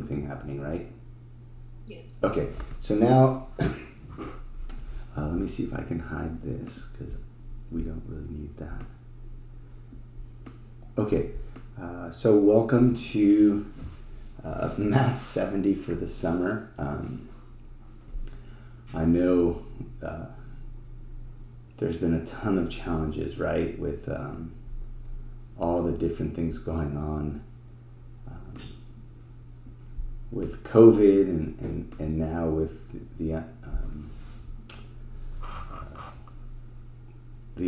thing happening, right? Yes. Okay, so now let me see if I can hide this because we don't really need that. Okay, so welcome to Math 70 for the summer. I know there's been a ton of challenges, right, with all the different things going on with COVID and now with the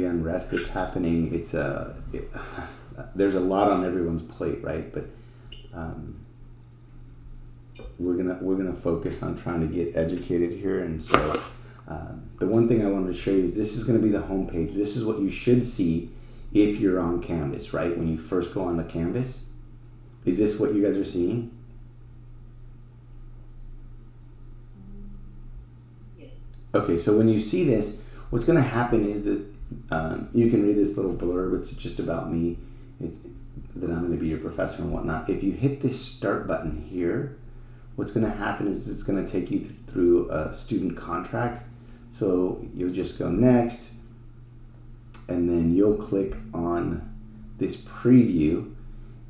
unrest that's happening. It's there's a lot on everyone's plate, right? But we're gonna focus on trying to get educated here. And so the one thing I wanted to show you is this is going to be the home page. This is what you should see if you're on Canvas, right? When you first go on the Canvas, is this what you guys are seeing? Okay, so when you see this, what's going to happen is that you can read this little blurb. It's just about me, that I'm going to be your professor and whatnot. If you hit this start button here, what's going to happen is it's going to take you through a student contract. So you'll just go next, and then you'll click on this preview,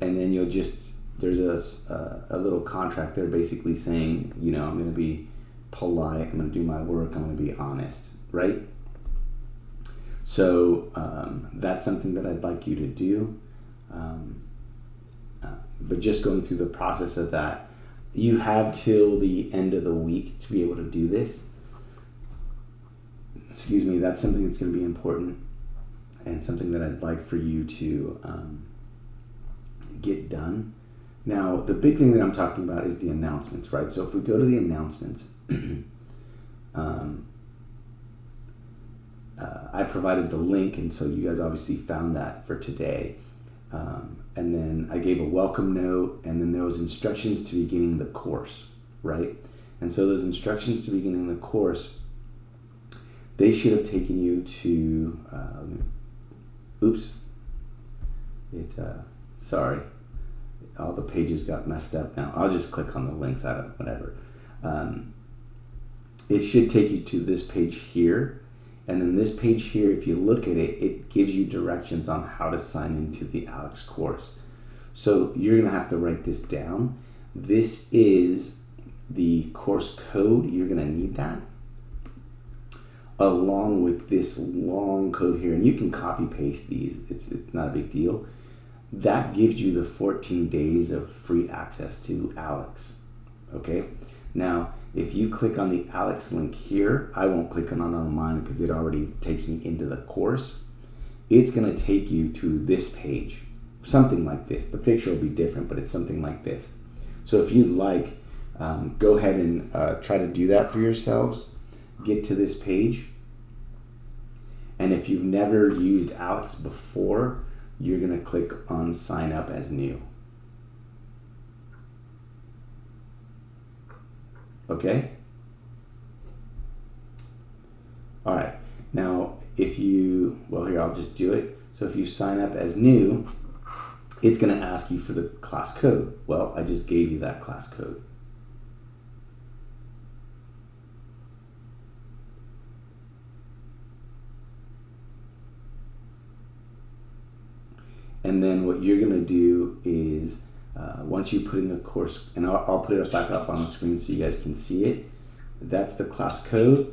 and then you'll just, there's a little contract there basically saying, you know, I'm going to be polite, I'm going to do my work, I'm going to be honest, right? So that's something that I'd like you to do. But just going through the process of that, you have till the end of the week to be able to do this. Excuse me, that's something that's going to be important and something that I'd like for you to get done. Now, the big thing that I'm talking about is the announcements, right? So if we go to the announcements, I provided the link, and so you guys obviously found that for today. And then I gave a welcome note, and then there was instructions to beginning the course, right? And so those instructions to beginning the course, they should have taken you to, sorry, all the pages got messed up now. I'll just click on the links, whatever. It should take you to this page here. And then this page here, if you look at it, it gives you directions on how to sign into the ALEKS course. So you're gonna have to write this down. This is the course code. You're gonna need that along with this long code here. And you can copy paste these. It's not a big deal. That gives you the 14 days of free access to ALEKS, okay? Now, if you click on the ALEKS link here, I won't click on it on mine because it already takes me into the course. It's gonna take you to this page, something like this. The picture will be different, but it's something like this. So if you'd like, go ahead and try to do that for yourselves. Get to this page. And if you've never used ALEKS before, you're gonna click on sign up as new. Okay? All right. Now, if you, well, here, I'll just do it. So if you sign up as new, it's going to ask you for the class code. Well, I just gave you that class code. And then what you're going to do is, once you put in the course, and I'll put it back up on the screen so you guys can see it. That's the class code.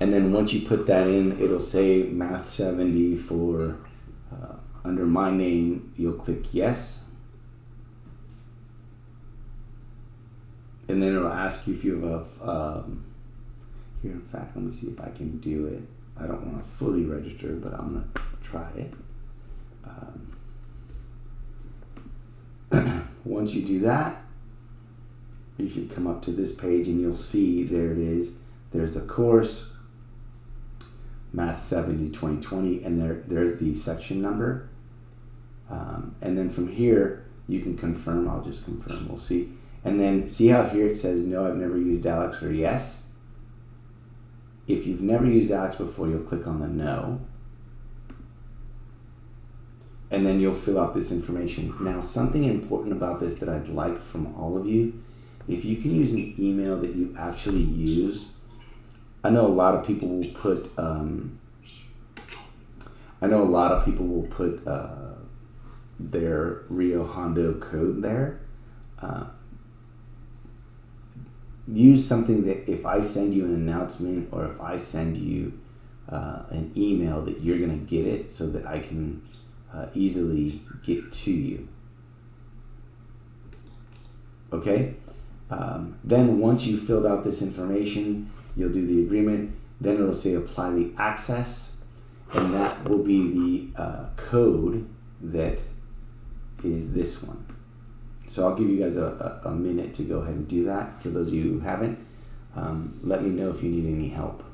And then once you put that in, it'll say Math 70 for, under my name, you'll click yes. And then it'll ask you if you have here, in fact, let me see if I can do it. I don't want to fully register, but I'm going to try it. Once you do that, you should come up to this page and you'll see there it is. There's the course, Math 70 2020, and there's the section number. And then from here, you can confirm. I'll just confirm. We'll see. And then see how here it says, no, I've never used ALEKS, or yes. If you've never used ALEKS before, you'll click on the no. and then you'll fill out this information. Now, something important about this that I'd like from all of you, if you can use an email that you actually use. I know a lot of people will put their Rio Hondo code there. Use something that if I send you an announcement or if I send you an email that you're going to get it so that I can easily get to you. Okay? Then once you filled out this information, you'll do the agreement. Then it'll say apply the access, and that will be the code that is this one. So I'll give you guys a minute to go ahead and do that. For those of you who haven't, let me know if you need any help.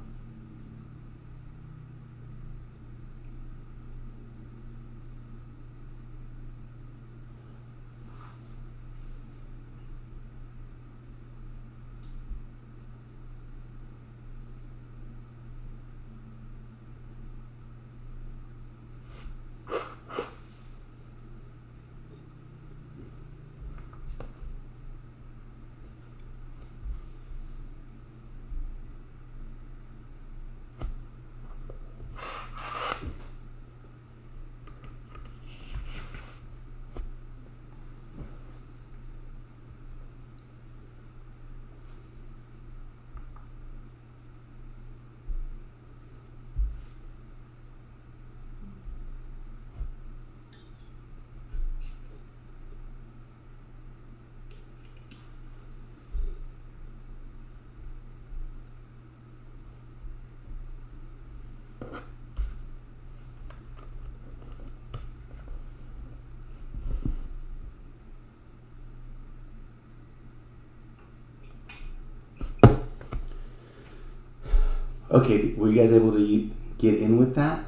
Okay, were you guys able to get in with that?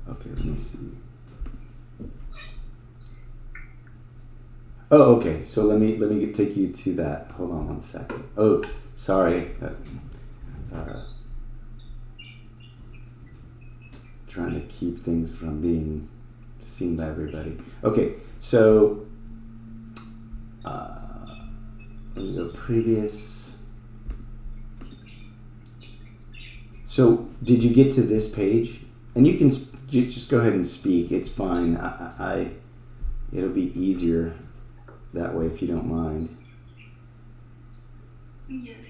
Okay, let me see. Oh, okay. So let me take you to that. Hold on one second. Oh, sorry. Trying to keep things from being seen by everybody. Okay, so let me go previous. So did you get to this page? And you can just go ahead and speak. It's fine. It'll be easier that way if you don't mind. Yes.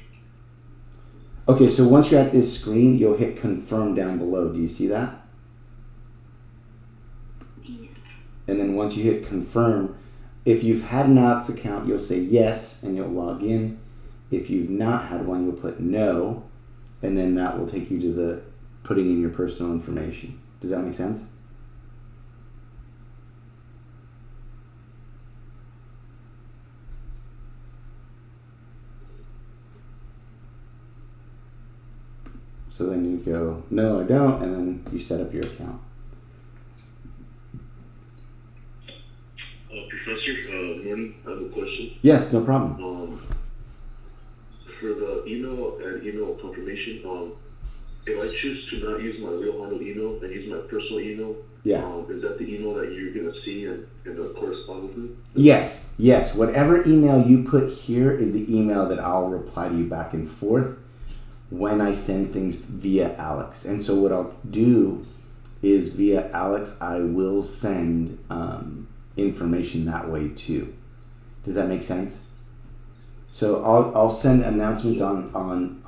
Okay, so once you're at this screen, you'll hit confirm down below. Do you see that? And then once you hit confirm, if you've had an Alex account, you'll say yes and you'll log in. If you've not had one, you'll put no, and then that will take you to the putting in your personal information. Does that make sense? So then you go, no, I don't, and then you set up your account. Professor, morning. I have a question. Yes, no problem. For the email and email confirmation, if I choose to not use my Rio Hondo email and use my personal email, is that the email that you're going to see and correspond with me? Yes. Whatever email you put here is the email that I'll reply to you back and forth when I send things via Alex. And so what I'll do is via Alex, I will send information that way too. Does that make sense? So I'll send announcements on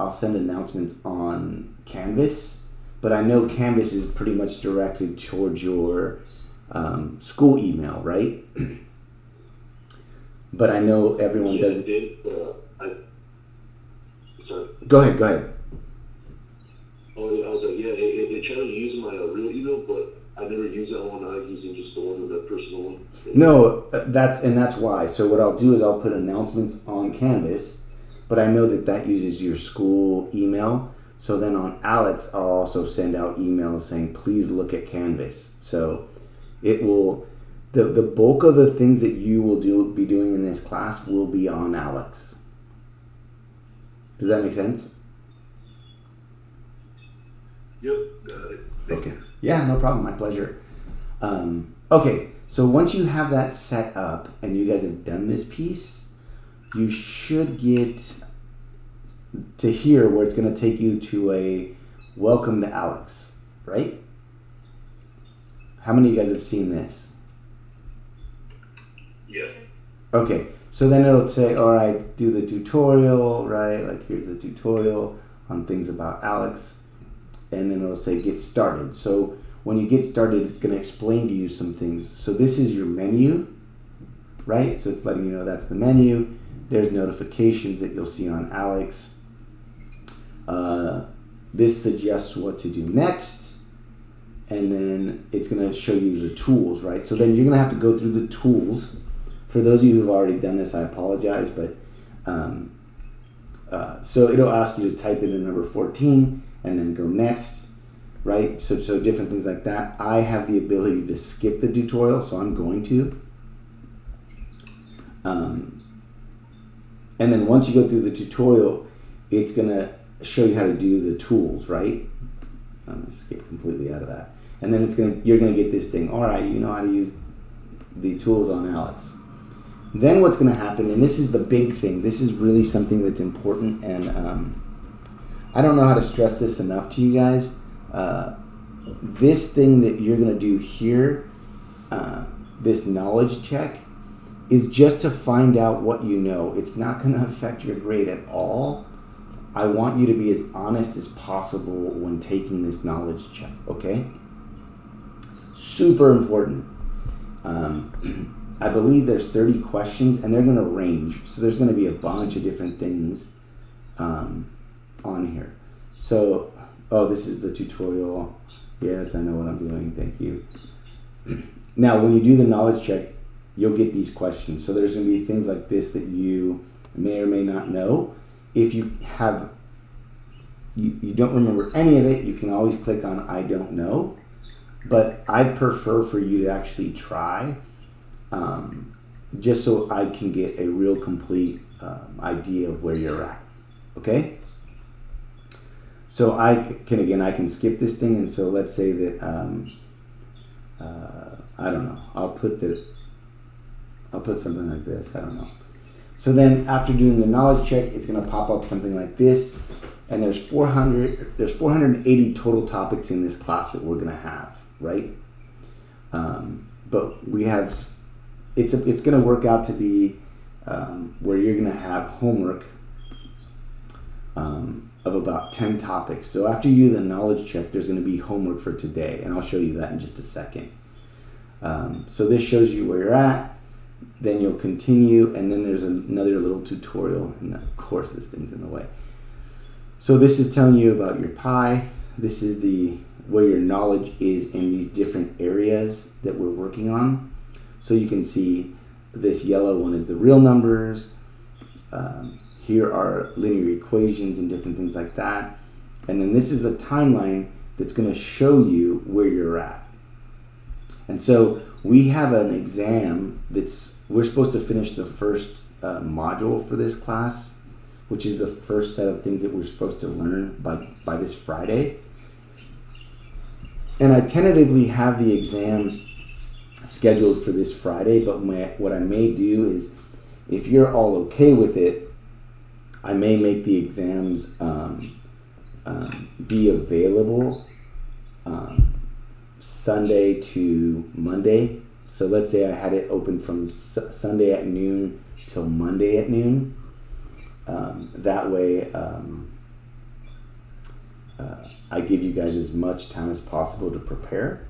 Canvas, but I know Canvas is pretty much directed towards your school email, right? But I know everyone doesn't. Sorry. Go ahead. Oh, yeah, I was like, they try to use my real email, but I never use that one. I was using just the one, that personal one. No, that's why. So what I'll do is I'll put announcements on Canvas, but I know that uses your school email. So then on Alex, I'll also send out emails saying, please look at Canvas. So it will, The bulk of the things that you will be doing in this class will be on Alex. Does that make sense? Yep, got it. Okay. Yeah, no problem. My pleasure. Okay, so once you have that set up and you guys have done this piece, you should get to here where it's going to take you to a welcome to Alex, right? How many of you guys have seen this? Yes. Okay, so then it'll say, all right, do the tutorial, right? Like here's the tutorial on things about Alex. And then it'll say get started. So when you get started, it's going to explain to you some things. So this is your menu, right? So it's letting you know that's the menu. There's notifications that you'll see on Alex. This suggests what to do next. And then it's going to show you the tools, right? So then you're going to have to go through the tools. For those of you who've already done this, I apologize, but so it'll ask you to type in the number 14 and then go next, right? So different things like that. I have the ability to skip the tutorial, so I'm going to. And then once you go through the tutorial, it's going to show you how to do the tools, right? I'm going to skip completely out of that. And then you're going to get this thing. All right, you know how to use the tools on Alex. Then what's going to happen, and this is the big thing. This is really something that's important, and I don't know how to stress this enough to you guys. This thing that you're going to do here, this knowledge check, is just to find out what you know. It's not going to affect your grade at all. I want you to be as honest as possible when taking this knowledge check, okay? Super important. I believe there's 30 questions, and they're going to range. So there's going to be a bunch of different things on here. So, this is the tutorial. Yes, I know what I'm doing. Thank you. Now, when you do the knowledge check, you'll get these questions. So there's going to be things like this that you may or may not know. If you don't remember any of it, you can always click on I don't know. But I'd prefer for you to actually try, just so I can get a real complete idea of where you're at. Okay? So I can skip this thing, and so let's say that I don't know. I'll put something like this. I don't know. So then after doing the knowledge check, it's going to pop up something like this, and there's 480 total topics in this class that we're going to have, right? But we have it's going to work out to be where you're going to have homework of about 10 topics. So after you do the knowledge check, there's going to be homework for today, and I'll show you that in just a second. So this shows you where you're at. Then you'll continue, and then there's another little tutorial, and of course this thing's in the way. So this is telling you about your pi. This is where your knowledge is in these different areas that we're working on. So you can see this yellow one is the real numbers. Here are linear equations and different things like that. And then this is a timeline that's going to show you where you're at. And so we have an exam we're supposed to finish the first module for this class, which is the first set of things that we're supposed to learn by this Friday. And I tentatively have the exam scheduled for this Friday, but what I may do is, if you're all okay with it, I may make the exams be available Sunday to Monday. So let's say I had it open from Sunday at noon till Monday at noon. That way I give you guys as much time as possible to prepare.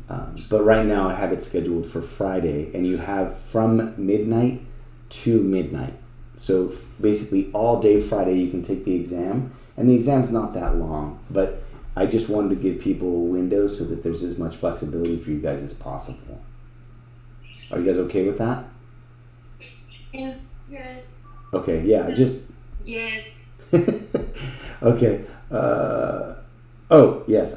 But right now I have it scheduled for Friday, and you have from midnight to midnight. So basically all day Friday you can take the exam, and the exam's not that long, but I just wanted to give people a window so that there's as much flexibility for you guys as possible. Are you guys okay with that? Yeah. Yes. Okay, yeah, just... Yes. Okay. Yes,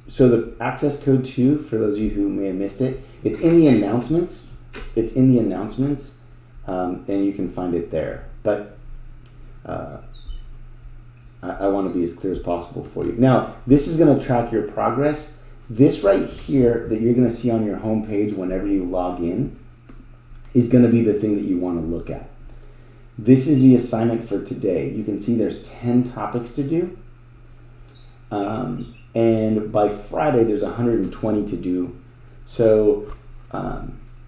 So the access code 2, for those of you who may have missed it, it's in the announcements. It's in the announcements, and you can find it there. But I want to be as clear as possible for you. Now, this is going to track your progress. This right here that you're going to see on your home page whenever you log in is going to be the thing that you want to look at. This is the assignment for today. You can see there's 10 topics to do. And by Friday, there's 120 to do. So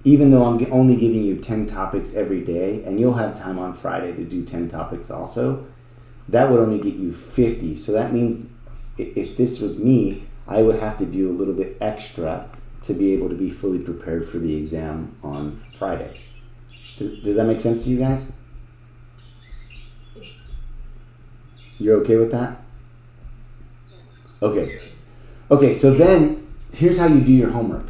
even though I'm only giving you 10 topics every day, and you'll have time on Friday to do 10 topics also, that would only get you 50. So that means if this was me, I would have to do a little bit extra to be able to be fully prepared for the exam on Friday. Does that make sense to you guys? You're okay with that? Okay. Okay, so then here's how you do your homework.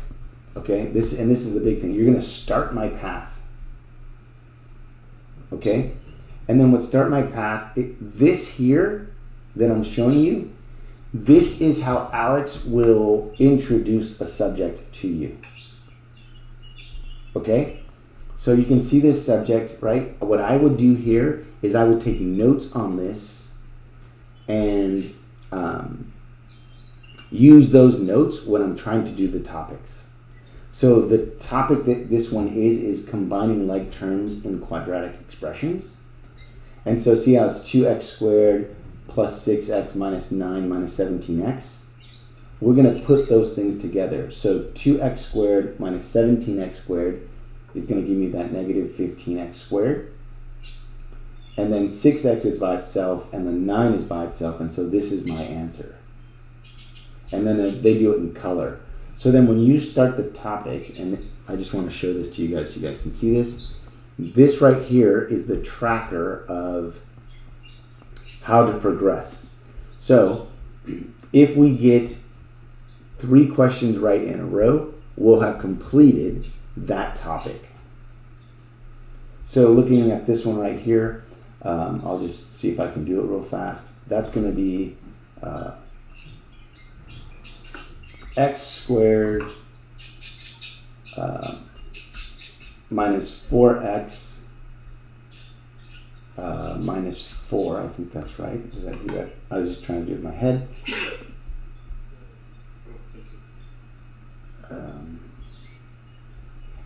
Okay? This is the big thing. You're going to start my path. Okay? And then with start my path, this here that I'm showing you, this is how Alex will introduce a subject to you. Okay? So you can see this subject, right? What I would do here is I would take notes on this and use those notes when I'm trying to do the topics. So the topic that this one is combining like terms in quadratic expressions. And so see how it's 2x squared plus 6x minus 9 minus 17x. We're going to put those things together. So 2x squared minus 17x squared is going to give me that negative 15x squared. And then 6x is by itself, and then 9 is by itself, and so this is my answer. And then they do it in color. So then when you start the topic, and I just want to show this to you guys so you guys can see this. This right here is the tracker of how to progress. So if we get 3 questions right in a row, we'll have completed that topic. So looking at this one right here, I'll just see if I can do it real fast. That's going to be x squared minus 4x minus 4. I think that's right. Did I do that? I was just trying to do it in my head.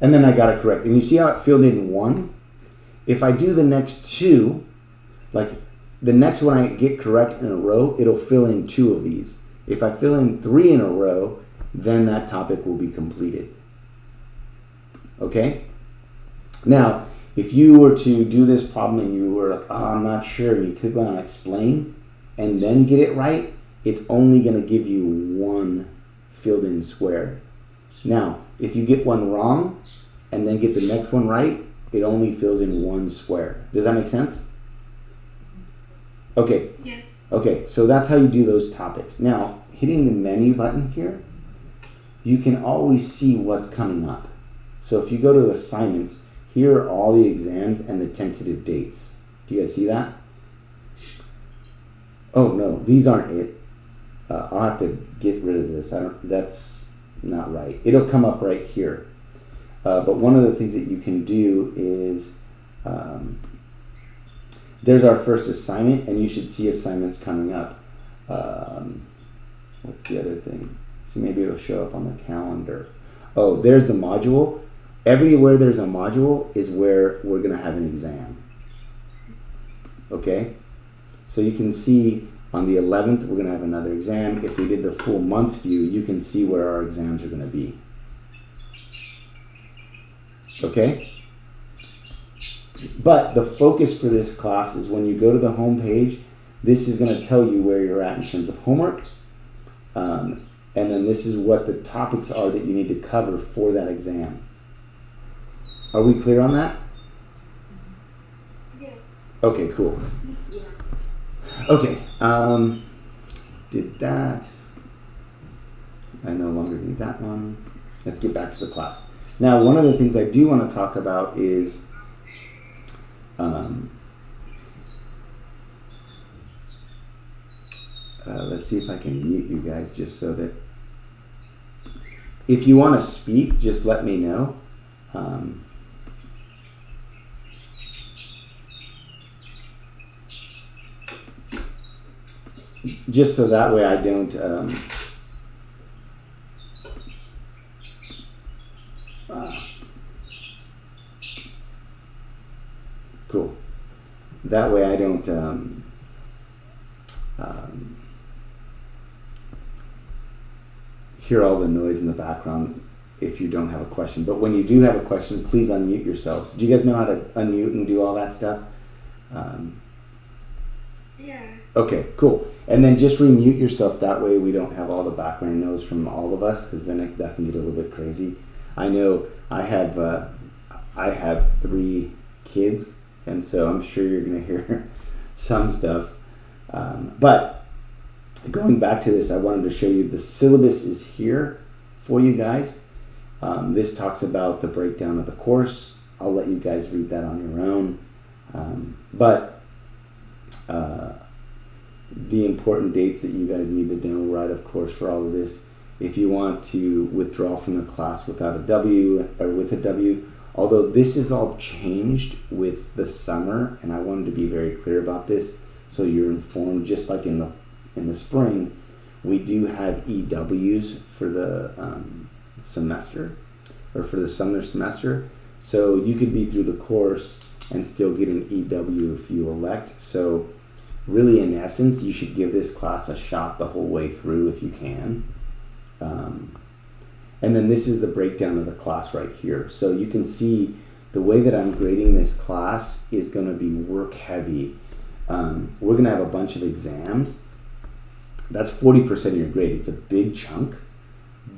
And then I got it correct. And you see how it filled in 1? If I do the next 2, like the next one I get correct in a row, it'll fill in 2 of these. If I fill in 3 in a row, then that topic will be completed. Okay? Now, if you were to do this problem and you were like, oh, I'm not sure, and you click on explain and then get it right, it's only going to give you 1 filled in square. Now, if you get one wrong and then get the next one right, it only fills in 1 square. Does that make sense? Okay. Yes. Okay, so that's how you do those topics. Now, hitting the menu button here, you can always see what's coming up. So if you go to assignments, here are all the exams and the tentative dates. Do you guys see that? Oh no, these aren't it. I'll have to get rid of this. That's not right. It'll come up right here. But one of the things that you can do is there's our first assignment, and you should see assignments coming up. What's the other thing? See, maybe it'll show up on the calendar. Oh, there's the module. Everywhere there's a module is where we're going to have an exam. Okay? So you can see on the 11th, we're going to have another exam. If we did the full month's view, you can see where our exams are going to be. Okay? But the focus for this class is when you go to the home page, this is going to tell you where you're at in terms of homework. And then this is what the topics are that you need to cover for that exam. Are we clear on that? Yes. Okay, cool. Yeah. Okay, did that. I no longer need that one. Let's get back to the class. Now, one of the things I do want to talk about is let's see if I can mute you guys just so that if you want to speak, just let me know. Just so that way I don't cool. That way I don't hear all the noise in the background if you don't have a question. But when you do have a question, please unmute yourselves. Do you guys know how to unmute and do all that stuff? Yeah. Okay, cool. And then just remute yourself. That way we don't have all the background noise from all of us, because then that can get a little bit crazy. I know I have 3 kids, and so I'm sure you're going to hear some stuff. But going back to this, I wanted to show you the syllabus is here for you guys. This talks about the breakdown of the course. I'll let you guys read that on your own. The important dates that you guys need to know, right, of course, for all of this. If you want to withdraw from the class without a W or with a W, although this is all changed with the summer, and I wanted to be very clear about this so you're informed. Just like in the spring, we do have EWs for the semester, or for the summer semester. So you could be through the course and still get an EW if you elect. So really, in essence, you should give this class a shot the whole way through if you can. And then this is the breakdown of the class right here. So you can see the way that I'm grading this class is going to be work heavy. We're going to have a bunch of exams. That's 40% of your grade. It's a big chunk,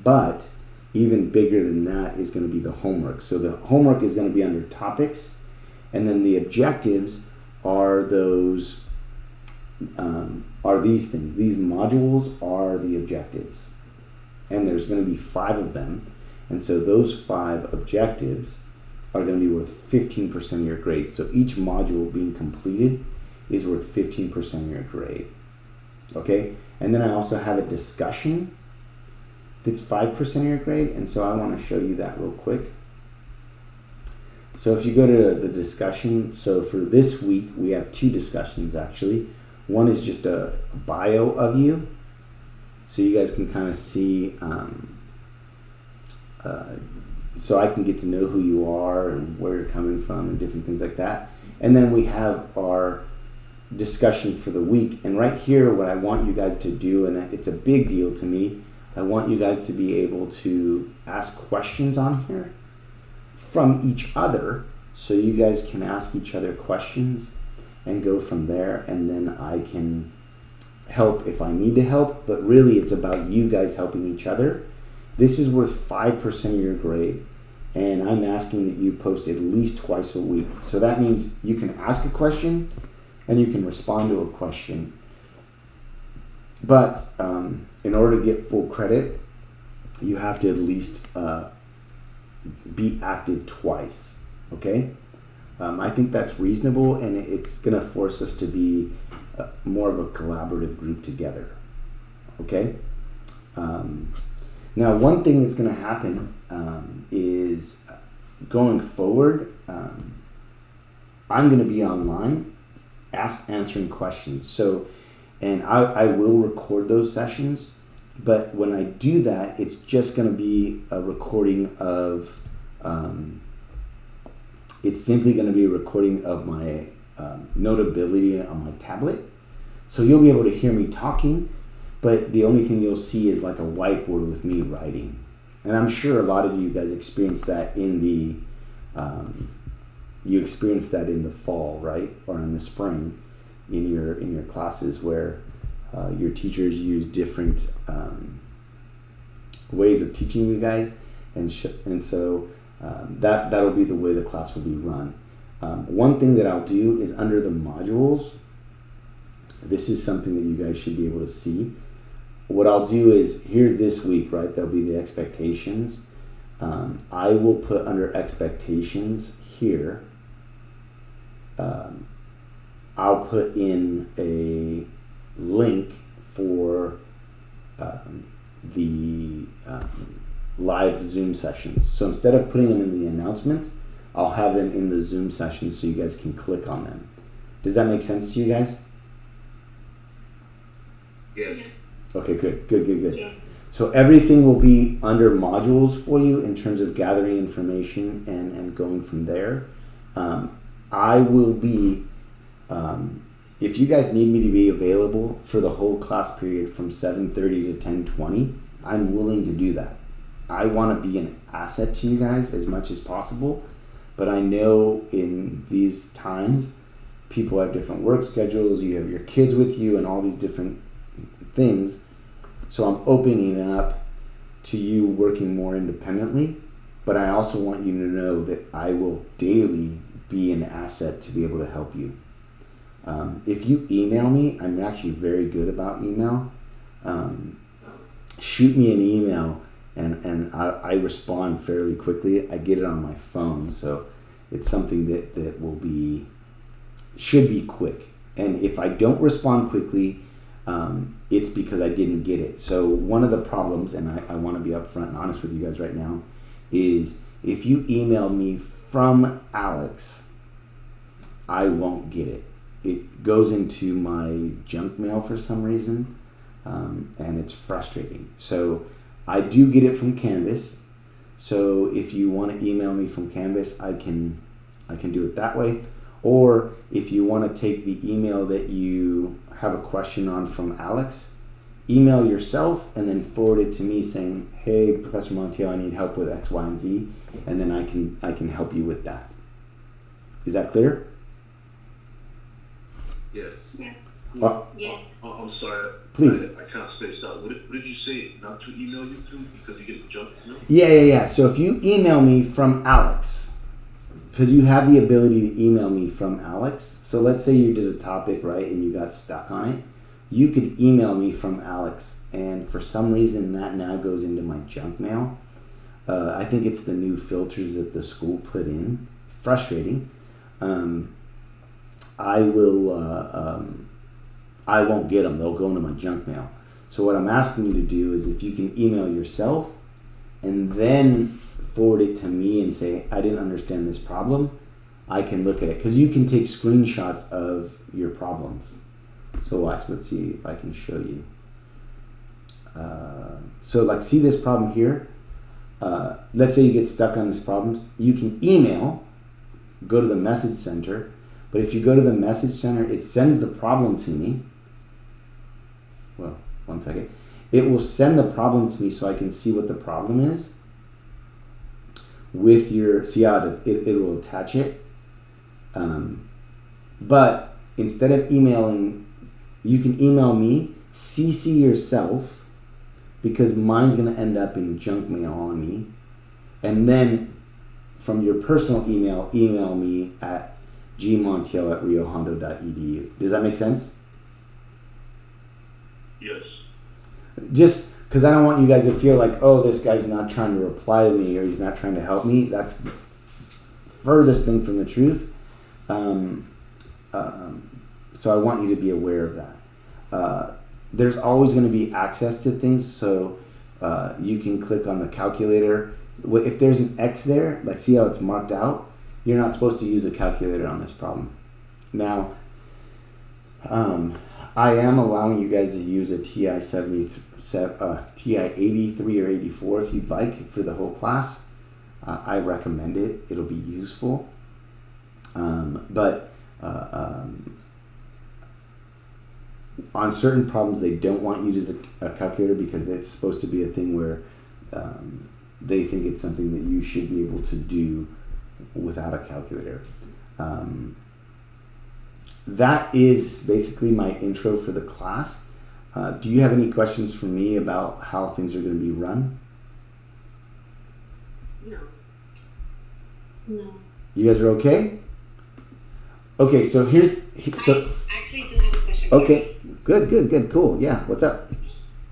but even bigger than that is going to be the homework. So the homework is going to be under topics, and then the objectives are those are these things. These modules are the objectives, and there's going to be 5 of them, and so those 5 objectives are going to be worth 15% of your grade. So each module being completed is worth 15% of your grade. Okay, and then I also have a discussion that's 5% of your grade, and so I want to show you that real quick. So if you go to the discussion, so for this week we have 2 discussions actually. One is just a bio of you, so you guys can kind of see, so I can get to know who you are and where you're coming from and different things like that. And then we have our discussion for the week. And right here, what I want you guys to do, and it's a big deal to me, I want you guys to be able to ask questions on here from each other, so you guys can ask each other questions and go from there, and then I can help if I need to help. But really, it's about you guys helping each other. This is worth 5% of your grade, and I'm asking that you post at least twice a week. So that means you can ask a question and you can respond to a question. But in order to get full credit, you have to at least be active twice, okay? I think that's reasonable, and it's going to force us to be more of a collaborative group together, okay? Now, one thing that's going to happen is going forward, I'm going to be online answering questions. So, and I will record those sessions, but when I do that, it's just going to be a recording of, it's simply going to be a recording of my Notability on my tablet. So you'll be able to hear me talking, but the only thing you'll see is like a whiteboard with me writing. And I'm sure a lot of you guys experienced that in the, you experienced that in the fall, right? Or in the spring in your classes where your teachers use different ways of teaching you guys. And so that'll be the way the class will be run. One thing that I'll do is under the modules, this is something that you guys should be able to see. What I'll do is, here's this week, right? There'll be the expectations. I will put under expectations here, I'll put in a link for the live Zoom sessions. So instead of putting them in the announcements, I'll have them in the Zoom sessions so you guys can click on them. Does that make sense to you guys? Yes. Okay, good. Yes. So everything will be under modules for you in terms of gathering information and going from there. I will be, if you guys need me to be available for the whole class period from 7:30 to 10:20, I'm willing to do that. I want to be an asset to you guys as much as possible, but I know in these times, people have different work schedules, you have your kids with you and all these different things. So I'm opening it up to you working more independently, but I also want you to know that I will daily be an asset to be able to help you. If you email me, I'm actually very good about email. Shoot me an email and I respond fairly quickly. I get it on my phone, so it's something that should be quick. And if I don't respond quickly, it's because I didn't get it. So one of the problems, and I want to be upfront and honest with you guys right now, is if you email me from Alex, I won't get it. It goes into my junk mail for some reason, and it's frustrating. So I do get it from Canvas. So if you want to email me from Canvas, I can do it that way. Or if you want to take the email that you have a question on from Alex, email yourself and then forward it to me saying, "Hey, Professor Montiel, I need help with X, Y, and Z," and then I can help you with that. Is that clear? Yes. Yeah. Yes. I'm sorry. Please. I can't space out. What did you say? Not to email you to because you get junk mail? Yeah. So if you email me from Alex, because you have the ability to email me from Alex. So let's say you did a topic, right, and you got stuck on it. You could email me from Alex, and for some reason that now goes into my junk mail. I think it's the new filters that the school put in. Frustrating. I won't get them. They'll go into my junk mail. So what I'm asking you to do is if you can email yourself and then forward it to me and say, "I didn't understand this problem," I can look at it. Because you can take screenshots of your problems. So watch, let's see if I can show you. So like, see this problem here? Let's say you get stuck on this problem. You can email, go to the message center. But if you go to the message center, it sends the problem to me. Well, one second. It will send the problem to me so I can see what the problem is. With your, see how it will attach it. But instead of emailing, you can email me, CC yourself, because mine's going to end up in junk mail on me. And then from your personal email me at gmontiel@riohondo.edu. Does that make sense? Yes. Just because I don't want you guys to feel like, oh, this guy's not trying to reply to me or he's not trying to help me. That's the furthest thing from the truth. So I want you to be aware of that. There's always going to be access to things, so you can click on the calculator. If there's an X there, like see how it's marked out? You're not supposed to use a calculator on this problem. Now, I am allowing you guys to use a TI-83 or 84 if you'd like for the whole class. I recommend it. It'll be useful. But on certain problems, they don't want you to use a calculator because it's supposed to be a thing where they think it's something that you should be able to do without a calculator. That is basically my intro for the class. Do you have any questions for me about how things are going to be run? No. You guys are okay? Okay, so I actually do have a question. Okay, good, cool. Yeah, what's up?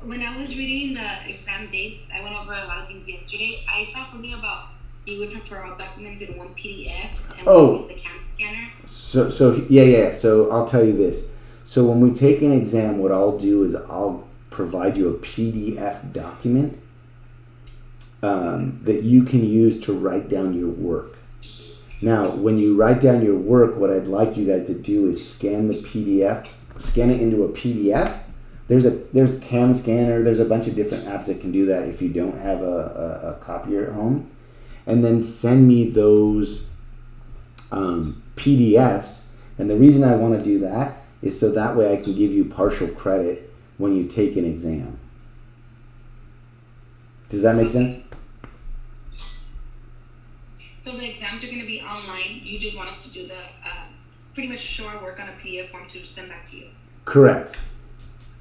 When I was reading the exam dates, I went over a lot of things yesterday. I saw something about you would prefer all documents in one PDF and use the CAM scanner. So yeah. So I'll tell you this. So when we take an exam, what I'll do is I'll provide you a PDF document, that you can use to write down your work. Now, when you write down your work, what I'd like you guys to do is scan it into a PDF. There's Cam Scanner. There's a bunch of different apps that can do that if you don't have a copier at home. And then send me those PDFs. And the reason I want to do that is so that way I can give you partial credit when you take an exam. Does that make sense? So the exams are going to be online. You just want us to do the pretty much show our work on a PDF form to send back to you. Correct.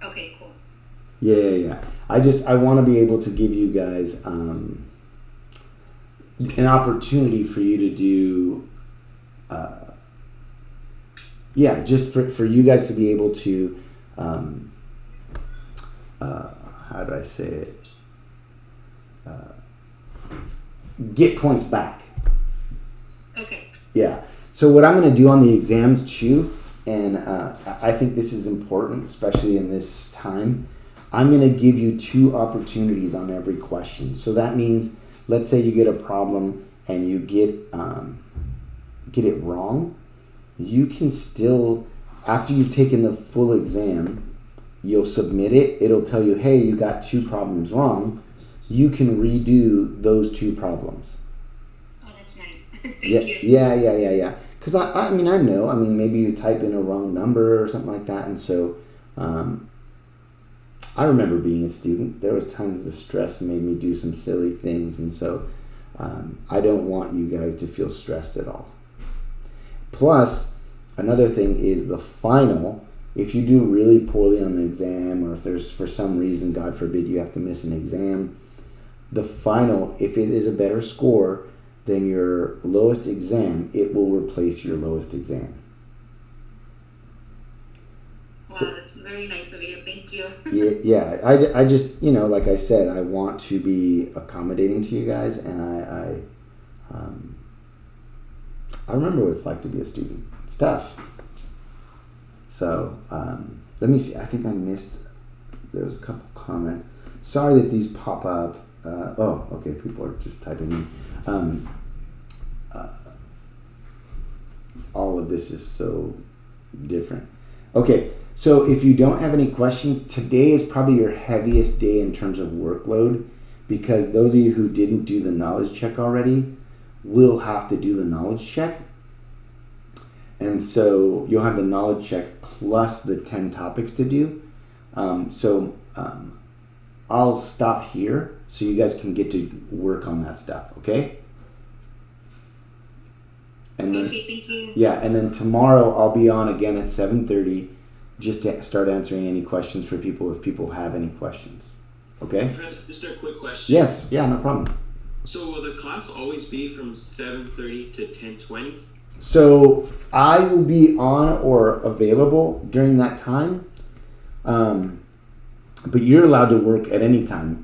Okay, cool. Yeah. I want to be able to give you guys an opportunity for you to do, just for you guys to be able to, how do I say it? Get points back. Okay. Yeah. So what I'm going to do on the exams too, and I think this is important, especially in this time, I'm going to give you 2 opportunities on every question. So that means, let's say you get a problem and you get it wrong, you can still, after you've taken the full exam, you'll submit it. It'll tell you, hey, you got 2 problems wrong. You can redo those 2 problems. Oh, that's nice. Thank Yeah, you. yeah. Because I know. Maybe you type in a wrong number or something like that, and so I remember being a student. There was times the stress made me do some silly things, and so I don't want you guys to feel stressed at all. Plus, another thing is the final. If you do really poorly on an exam, or if there's for some reason, God forbid, you have to miss an exam, the final, if it is a better score than your lowest exam, it will replace your lowest exam. Wow, that's very nice of you. Thank you. Yeah. I just, like I said, I want to be accommodating to you guys, and I remember what it's like to be a student. It's tough. So let me see. I think I missed. There was a couple comments. Sorry that these pop up. Okay. People are just typing in. All of this is so different. Okay. So if you don't have any questions, today is probably your heaviest day in terms of workload, because those of you who didn't do the knowledge check already will have to do the knowledge check. And so you'll have the knowledge check plus the 10 topics to do. I'll stop here so you guys can get to work on that stuff, okay? And then, okay, thank you. Yeah, and then tomorrow I'll be on again at 7:30 just to start answering any questions for people if people have any questions. Okay? Professor, just a quick question. Yes, yeah, no problem. So will the class always be from 7:30 to 10:20? So I will be on or available during that time. But you're allowed to work at any time.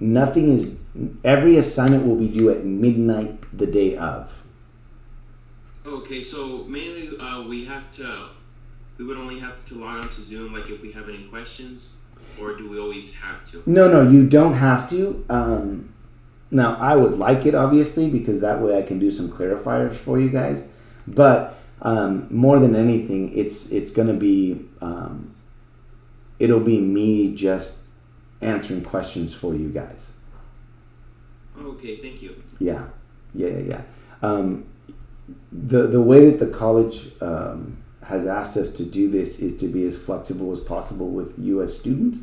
Every assignment will be due at midnight the day of. Okay, so mainly we would only have to log on to Zoom, like if we have any questions, or do we always have to? No, you don't have to. Now, I would like it, obviously, because that way I can do some clarifiers for you guys. But more than anything, it's going to be, it'll be me just answering questions for you guys. Okay, thank you. Yeah. The way that the college has asked us to do this is to be as flexible as possible with U.S. students.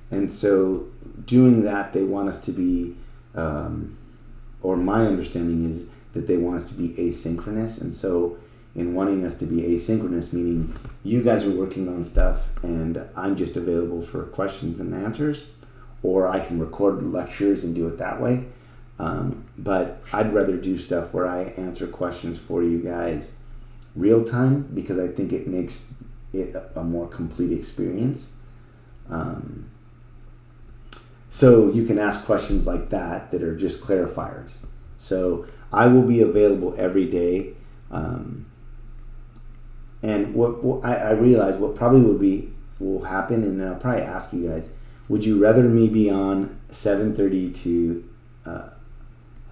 And so doing that, they want us to be, or my understanding is that they want us to be asynchronous. And so in wanting us to be asynchronous, meaning you guys are working on stuff and I'm just available for questions and answers, or I can record lectures and do it that way. But I'd rather do stuff where I answer questions for you guys real time, because I think it makes it a more complete experience. So you can ask questions like that that are just clarifiers. So I will be available every day. And what I realize what probably will happen, and I'll probably ask you guys, would you rather me be on 7:30 to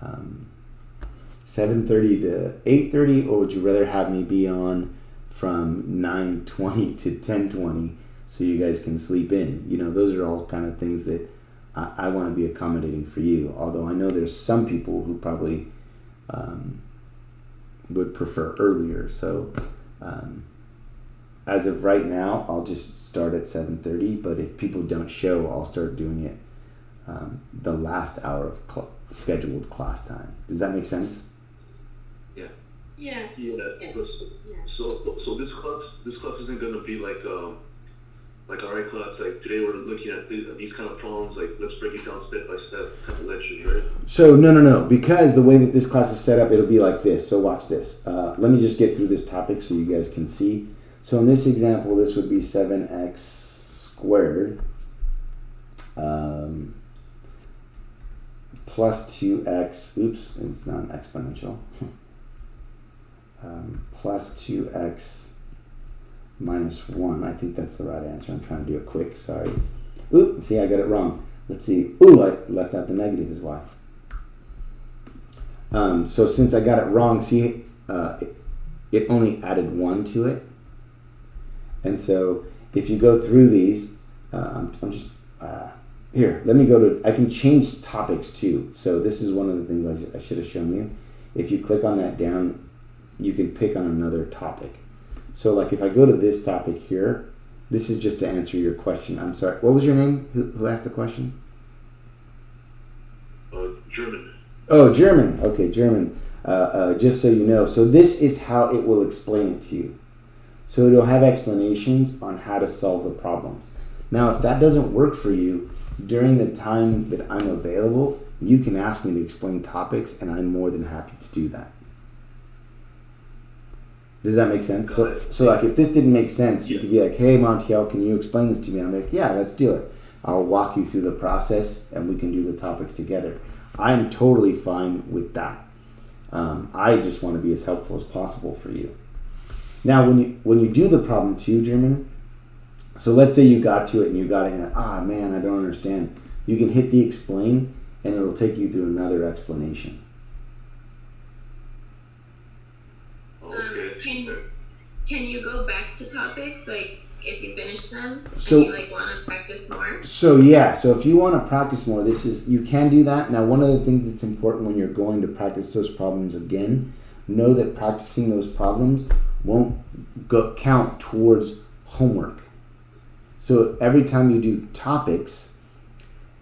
7:30 to 8:30, or would you rather have me be on from 9:20 to 10:20 so you guys can sleep in? You know, those are all kind of things that I want to be accommodating for you. Although I know there's some people who probably would prefer earlier. So as of right now, I'll just start at 7:30. But if people don't show, I'll start doing it the last hour of scheduled class time. Does that make sense? Yeah. Yeah. Yes. So this class isn't gonna be like our class. Like today we're looking at these kind of problems. Like let's break it down step by step kind of lectures, right? So no. Because the way that this class is set up, it'll be like this. So watch this. Let me just get through this topic so you guys can see. So in this example, this would be 7x squared plus 2x. Oops, it's not an exponential. Plus 2x minus 1. I think that's the right answer. I'm trying to do it quick. Sorry. Ooh, see, I got it wrong. Let's see. Ooh, I left out the negative is why. So since I got it wrong, see, it only added 1 to it. And so if you go through these, I'm just, here, let me go to, I can change topics too. So this is one of the things I should have shown you. If you click on that down, you can pick on another topic. So like if I go to this topic here, this is just to answer your question. I'm sorry, what was your name? Who asked the question? German. Oh, German. Okay, German. Just so you know. So this is how it will explain it to you. So it'll have explanations on how to solve the problems. Now, if that doesn't work for you, during the time that I'm available, you can ask me to explain topics, and I'm more than happy to do that. Does that make sense? So like if this didn't make sense, you could be like, hey, Montiel, can you explain this to me? I'm like, yeah, let's do it. I'll walk you through the process, and we can do the topics together. I'm totally fine with that. I just want to be as helpful as possible for you. Now, when you do the problem too, German, so let's say you got to it and you got it and you're like, man, I don't understand. You can hit the explain and it'll take you through another explanation. Can you go back to topics, like if you finish them so, and you like want to practice more? So yeah, so if you want to practice more, you can do that. Now, one of the things that's important when you're going to practice those problems again, know that practicing those problems won't count towards homework. So every time you do topics,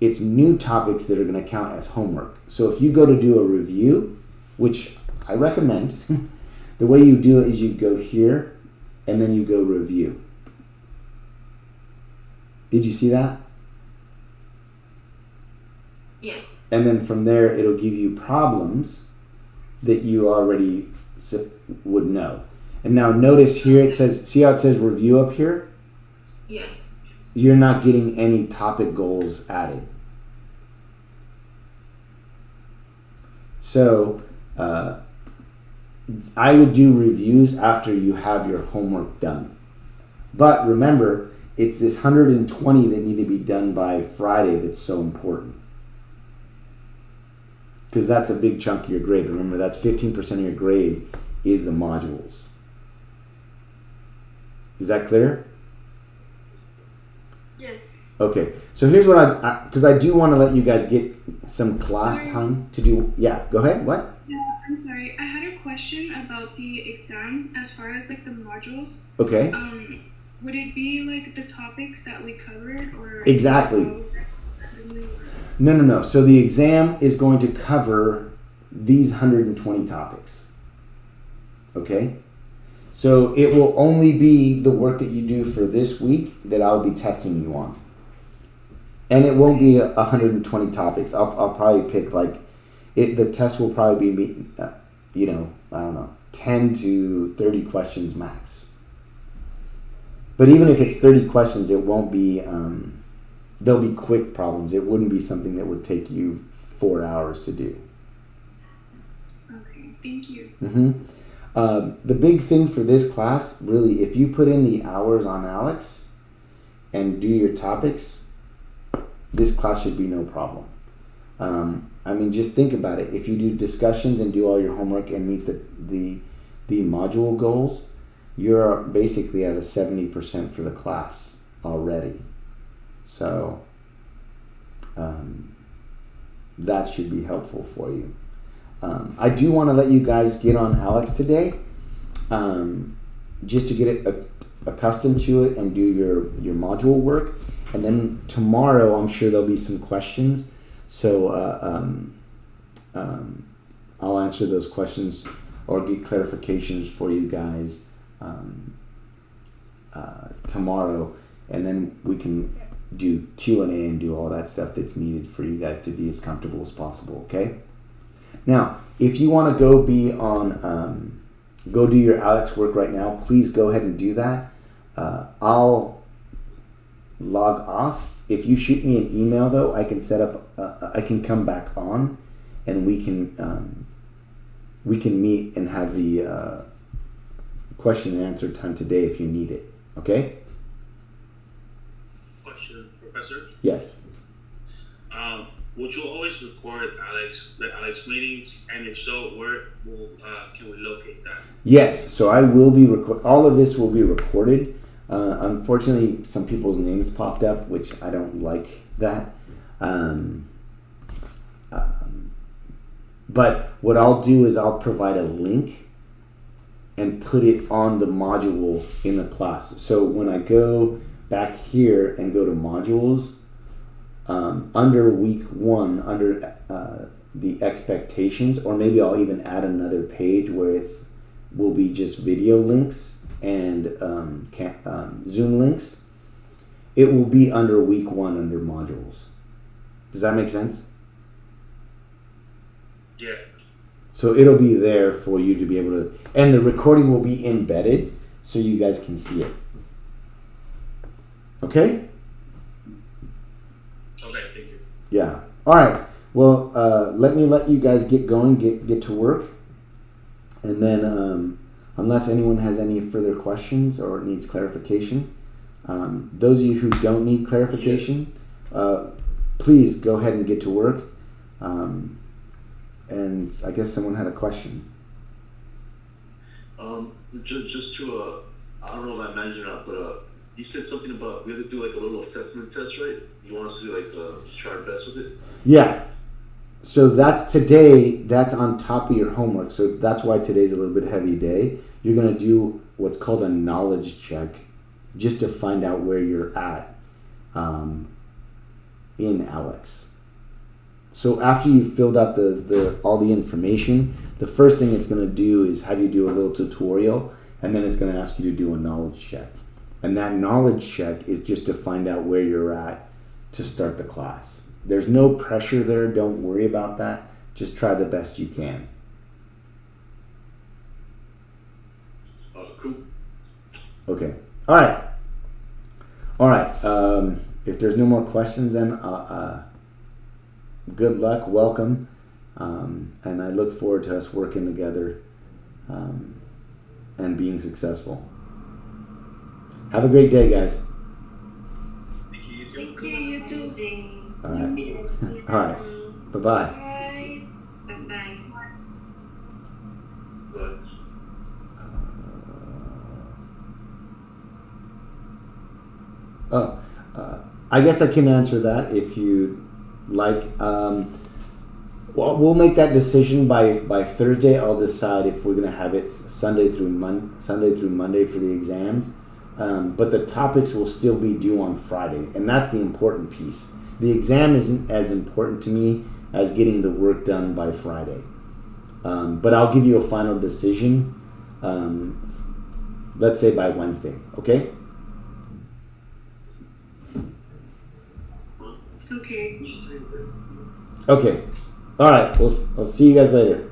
it's new topics that are going to count as homework. So if you go to do a review, which I recommend, the way you do it is you go here and then you go review. Did you see that? Yes. And then from there, it'll give you problems that you already would know. And now notice here it says, see how it says review up here? Yes. You're not getting any topic goals added. So I would do reviews after you have your homework done. But remember, it's this 120 that need to be done by Friday that's so important. Because that's a big chunk of your grade. Remember, that's 15% of your grade is the modules. Is that clear? Yes. Okay, so here's what because I do want to let you guys get some class time to do. Yeah, go ahead. What? Yeah, I'm sorry. I had a question about the exam as far as like the modules. Okay. Would it be like the topics that we covered or exactly? No. So the exam is going to cover these 120 topics. Okay? So it will only be the work that you do for this week that I'll be testing you on. And it won't be 120 topics. I'll probably pick the test will probably be, I don't know, 10 to 30 questions max. But even if it's 30 questions, it won't be, they'll be quick problems. It wouldn't be something that would take you 4 hours to do. Okay, thank you. Mm-hmm. The big thing for this class, really, if you put in the hours on Alex and do your topics, this class should be no problem. I mean, just think about it. If you do discussions and do all your homework and meet the module goals, you're basically at a 70% for the class already. So that should be helpful for you. I do want to let you guys get on Alex today, just to get it accustomed to it and do your module work. And then tomorrow, I'm sure there'll be some questions. So I'll answer those questions or get clarifications for you guys tomorrow, and then we can do Q&A and do all that stuff that's needed for you guys to be as comfortable as possible. Okay. Now, if you want to go be on, go do your Alex work right now, please go ahead and do that. I'll log off. If you shoot me an email, though, I can set up. I can come back on, and we can meet and have the question and answer time today if you need it. Okay. Question, Professor. Yes. Would you always record the Alex meetings? And if so, where can we locate that? Yes. So I will be all of this will be recorded. Unfortunately, some people's names popped up, which I don't like that. But what I'll do is I'll provide a link and put it on the module in the class. So when I go back here and go to modules, under week 1, under the expectations, or maybe I'll even add another page where will be just video links and Zoom links. It will be under week 1 under modules. Does that make sense? Yeah. So it'll be there for you to be able to, and the recording will be embedded so you guys can see it. Okay? Okay, thank you. Yeah. All right. Well, let you guys get going, get to work, and then unless anyone has any further questions or needs clarification, those of you who don't need clarification, please go ahead and get to work. And I guess someone had a question. Just to I don't know if I mentioned or not, but you said something about we have to do like a little assessment test, right? You want us to do like try our best with it? Yeah. So that's today. That's on top of your homework. So that's why today's a little bit heavy day. You're gonna do what's called a knowledge check, just to find out where you're at in Alex. So after you've filled out all the information, the first thing it's going to do is have you do a little tutorial, and then it's going to ask you to do a knowledge check. And that knowledge check is just to find out where you're at to start the class. There's no pressure there. Don't worry about that. Just try the best you can. Cool. Okay. All right. All right. If there's no more questions, then good luck, welcome, and I look forward to us working together and being successful. Have a great day, guys. Thank you. Thank you, you too. All right. All right. Bye-bye. Bye. Bye-bye. I guess I can answer that if you like. Well, we'll make that decision by Thursday. I'll decide if we're gonna have it Sunday through Monday for the exams. But the topics will still be due on Friday, and that's the important piece. The exam isn't as important to me as getting the work done by Friday. But I'll give you a final decision, let's say by Wednesday, okay? Okay. Okay. All right. I'll see you guys later.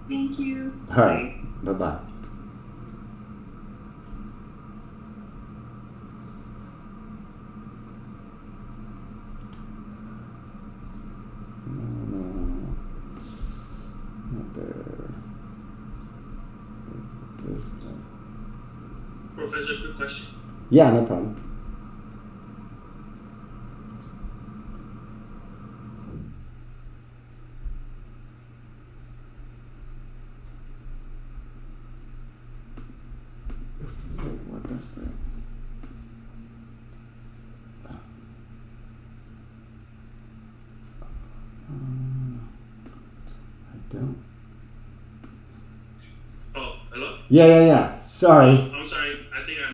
Thank you. All right. Bye-bye. Not there. Professor, quick question. Yeah, no problem. Don't. Oh, hello? Yeah. Sorry.